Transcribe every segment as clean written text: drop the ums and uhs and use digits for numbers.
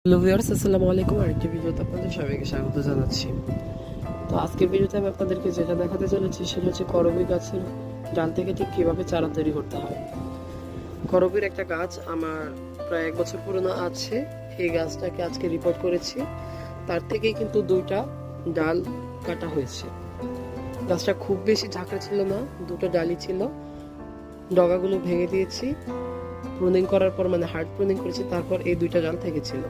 Hello viewers, আসসালামু আলাইকুম। আরেকটি ভিডিওতে আপনাদের সবাইকে স্বাগত জানাচ্ছি। তো আজকের ভিডিওতে আমি আপনাদেরকে যেটা দেখাতে চলেছি সেটা হচ্ছে করবী গাছের ডাল থেকে ঠিক কীভাবে চারা তৈরি করতে হয়। করবীর একটা গাছ আমার প্রায় 1 বছর পুরনো আছে। এই গাছটাকে আজকে রিপোর্ট করেছি, তার থেকেই কিন্তু 2টা ডাল কাটা হয়েছে। গাছটা খুব বেশি ঝাঁকড়া ছিল না, 2টো ডালই ছিল। ডগাগুলো ভেঙে দিয়েছি, প্রুনিং করার পর মানে হার্ড প্রুনিং করেছি, তারপর এই 2টা ডাল থেকে ছিল।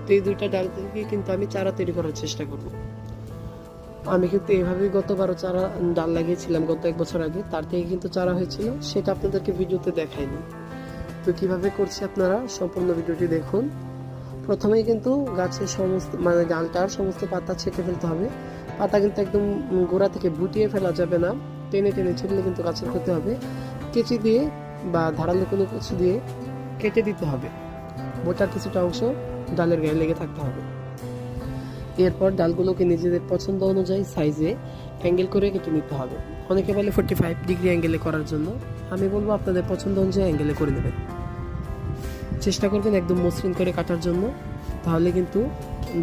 তো এই 2টা ডাল থেকে কিন্তু আমি চারা তৈরি করার চেষ্টা করব। আমি কিন্তু এভাবেই গতবারও চারা ডাল লাগিয়েছিলাম গত 1 বছর আগে, তার থেকে কিন্তু চারা হয়েছিল, সেটা আপনাদেরকে ভিডিওতে দেখাইনি। তো কিভাবে করছি আপনারা সম্পূর্ণ ভিডিওটি দেখুন। প্রথমেই কিন্তু গাছের সমস্ত মানে ডালটার সমস্ত পাতা ছেঁটে ফেলতে হবে। পাতা কিন্তু একদম গোড়া থেকে বুটিয়ে ফেলা যাবে না, টেনে টেনে ছিঁড়লে কিন্তু গাছের ক্ষতি হবে। কেচি দিয়ে বা ধারালো কোনো কিছু দিয়ে কেটে দিতে হবে। মোটার কিছুটা অংশ ডালের গায়ে লেগে থাকতে হবে। এরপর ডালগুলোকে নিজেদের পছন্দ অনুযায়ী সাইজে অ্যাঙ্গেল করে কেটে নিতে হবে। অনেকে বলে 45 ডিগ্রি অ্যাঙ্গেলে করার জন্য, আমি বলবো আপনাদের পছন্দ অনুযায়ী অ্যাঙ্গেলে করে নেবেন। চেষ্টা করবেন একদম মসৃণ করে কাটার জন্য, তাহলে কিন্তু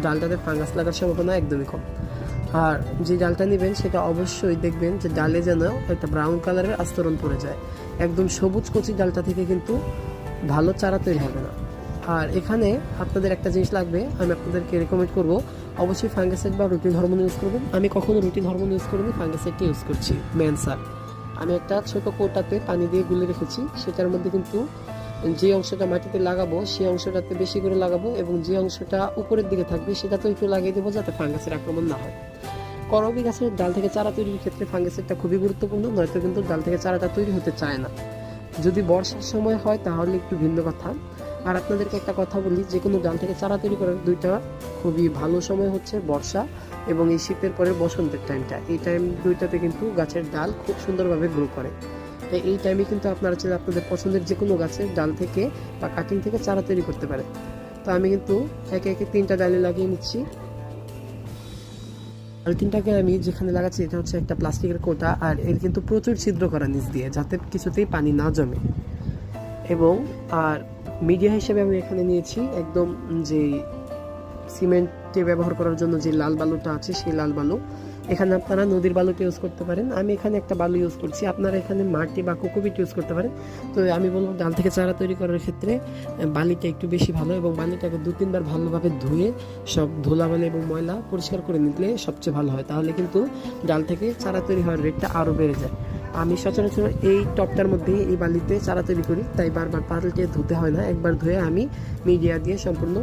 ডালটাতে ফাঙ্গাস লাগার সম্ভাবনা একদমই কম। আর যে ডালটা নেবেন সেটা অবশ্যই দেখবেন যে ডালে যেন একটা ব্রাউন কালারের আস্তরণ পড়ে যায়। একদম সবুজ কচি ডালটা থেকে কিন্তু ভালো চারা তৈরি হবে না। আর এখানে আপনাদের একটা জিনিস লাগবে, আমি আপনাদেরকে রেকমেন্ড করব, অবশ্যই ফাঙ্গিসাইড বা রুটিন হরমোন ইউজ করবেন। আমি কখনো রুটিন হরমোন ইউজ করিনি, ফাঙ্গিসাইডটা ইউজ করছি ম্যানসার। আমি একটা ছোট কৌটাতে পানি দিয়ে গুলে রেখেছি, সেটার মধ্যে কিন্তু যে অংশটা মাটিতে লাগাবো সেই অংশটাতে বেশি করে লাগাবো, এবং যে অংশটা উপরের দিকে থাকবে সেটা তো একটু লাগিয়ে দেবো যাতে ফাঙ্গাসের আক্রমণ না হয়। করবী গাছের ডাল থেকে চারা তৈরির ক্ষেত্রে ফাঙ্গিসাইডটা খুবই গুরুত্বপূর্ণ, নয়তো কিন্তু ডাল থেকে চারাটা তৈরি হতে চায় না। যদি বর্ষার সময় হয় তাহলে একটু ভিন্ন কথা। আর আপনাদেরকে একটা কথা বলি, যে কোনো ডাল থেকে চারা তৈরি করার 2টা খুবই ভালো সময় হচ্ছে বর্ষা এবং এই শীতের পরে বসন্তের টাইমটা। এই টাইম 2টাতে কিন্তু গাছের ডাল খুব সুন্দরভাবে গ্রো করে। তাই এই টাইমে কিন্তু আপনারা চাইলে আপনাদের পছন্দের যে কোনো গাছের ডাল থেকে বা কাটিং থেকে চারা তৈরি করতে পারেন। তো আমি কিন্তু একে একে 3টা ডালে লাগিয়ে নিচ্ছি। আর 3টাকে আমি যেখানে লাগাচ্ছি এটা হচ্ছে একটা প্লাস্টিকের কোটা, আর এর কিন্তু প্রচুর ছিদ্র করা নিচ দিয়ে, যাতে কিছুতেই পানি না জমে। এবং আর মিডিয়া হিসেবে আমি এখানে নিয়েছি একদম যে সিমেন্টে ব্যবহার করার জন্য যে লাল বালুটা আছে সেই লাল বালু। এখানে আপনারা নদীর বালুটা ইউজ করতে পারেন, আমি এখানে একটা বালু ইউজ করছি, আপনারা এখানে মাটি বা কোকোপিট ইউজ করতে পারেন। তো আমি বলবো ডাল থেকে চারা তৈরি করার ক্ষেত্রে বালিটা একটু বেশি ভালো, এবং বালিটাকে 2-3 বার ভালোভাবে ধুয়ে সব ধুলাবালি এবং ময়লা পরিষ্কার করে নিলে সবচেয়ে ভালো হয়, তাহলে কিন্তু ডাল থেকে চারা তৈরি হওয়ার রেটটা আরও বেড়ে যায়। আমি সচরাচর এই টপটার মধ্যে এই বালিতে চারা তৈরি করি, তাই বারবার পাল্টে ধুতে হয় না, একবার ধুয়ে আমি মিডিয়া দিয়ে সম্পূর্ণ